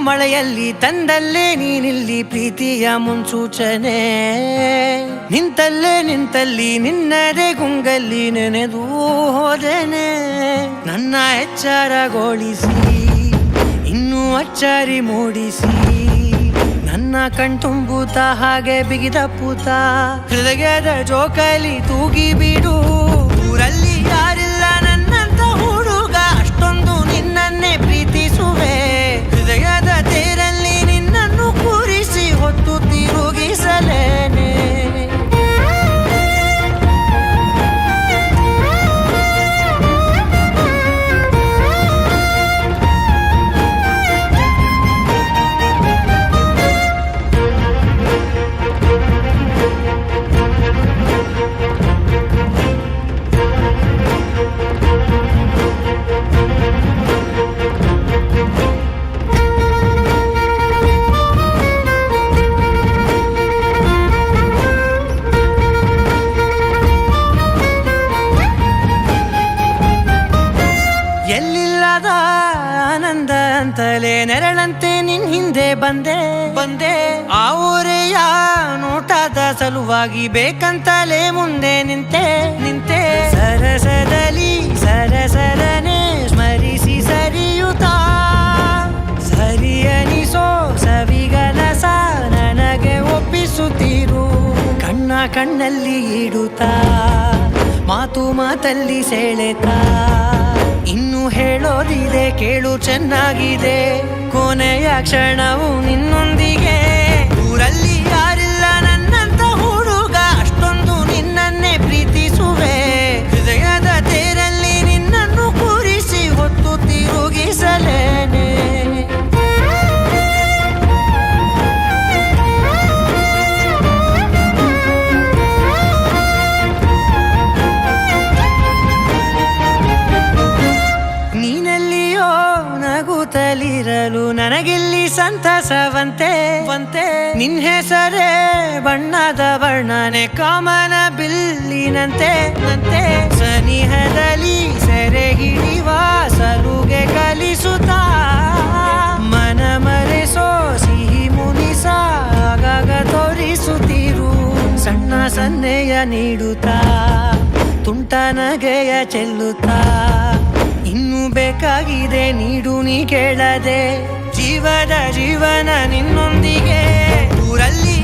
ಮಳೆಯಲ್ಲಿ ತಂದಲ್ಲೇ ನೀನಿಲ್ಲಿ ಪ್ರೀತಿಯ ಮುನ್ಸೂಚನೆ, ನಿಂತಲ್ಲಿ ನಿನ್ನದೇ ಗುಂಗಲ್ಲಿ ನೆನೆದು ಹೋದೆನೆ. ನನ್ನ ಎಚ್ಚರಗೊಳಿಸಿ ಇನ್ನೂ ಅಚ್ಚರಿ ಮೂಡಿಸಿ, ನನ್ನ ಕಣ್ತುಂಬುತ್ತ ಹಾಗೆ ಬಿಗಿದ ಪೂತ ಹೃದಯದ ಜೋಕಾಲಿ ತೂಗಿ ಬಿಡು. ಊರಲ್ಲಿ ಯಾರಿಲ್ಲ ನನ್ನಂತ ಹುಡುಗ, ಅಷ್ಟೊಂದು ನಿನ್ನನ್ನೇ ಪ್ರೀತಿಸುವೆ. ಹೃದಯದ ತೇರಲ್ಲಿ ನಿನ್ನನ್ನು ಕೂರಿಸಿ ಹೊತ್ತು ತಿರುಗಿಸಲೇನೆ. ಎಲ್ಲಿಲ್ಲದ ಆನಂದ ಅಂತಲೇ ನೆರಳಂತೆ ನಿನ್ ಹಿಂದೆ ಬಂದೆ. ಆ ಊರೆಯ ನೋಟದ ಸಲುವಾಗಿ ಬೇಕಂತಲೇ ಮುಂದೆ ನಿಂತೆ. ಸರಸದಲ್ಲಿ ಸರಸರನೆ ಸ್ಮರಿಸಿ ಸರಿಯುತ್ತಾ, ಸರಿಯನಿಸೋ ಸವಿಗಲಸ ನನಗೆ ಒಪ್ಪಿಸುತ್ತೀರು. ಕಣ್ಣಲ್ಲಿ ಇಡುತ್ತಾ, ಮಾತಲ್ಲಿ ಸೆಳೆತಾ, ಇನ್ನು ಹೇಳೋದಿದೆ ಕೇಳು ಚೆನ್ನಾಗಿದೆ. ಕೊನೆಯ ಕ್ಷಣವು ನಿನ್ನೊಂದಿಗೆ. ಊರಲ್ಲಿ ಯಾರಿಲ್ಲ ನನ್ನಂತ ಹುಡುಗ, ಅಷ್ಟೊಂದು ನಿನ್ನನ್ನೇ ಪ್ರೀತಿಸುವೆ. ಹೃದಯದ ತೇರಲ್ಲಿ ನಿನ್ನನ್ನು ಕೂರಿಸಿ ಹೊತ್ತು ತಿರುಗಿಸಲೇನೆ. ನೀನೆಲ್ಲಿಯೋ ನಗುತ್ತಲಿರಲು ನನಗಿಲ್ಲಿ ಸಂತಸವಂತೆ. ನಿನ್ ಹೆಸರೇ ಬಣ್ಣದ ವರ್ಣನೆ ಕಾಮನ ಬಿಲ್ಲಿನಂತೆ. ಸನಿಹದಲ್ಲಿ ಸೆರೆ ಹಿಡಿಯುವ ಸಲುಗೆ ಕಲಿಸುತ್ತಾ, ಮನ ಮರೆಸೋ ಸಿಹಿ ಮುನಿಸ ಆಗಾಗ ತೋರಿಸುತ್ತೀರು. ಸಣ್ಣ ಸನ್ನೆಯ ನೀಡುತ್ತಾ, ತುಂಟ ನಗೆಯ ಚೆಲ್ಲುತ್ತಾ, ಇನ್ನು ಬೇಕಾಗಿದೆ ನೀಡು ನೀ ಕೇಳದೆ. ಜೀವನ ನಿನ್ನೊಂದಿಗೆ. ಊರಲ್ಲಿ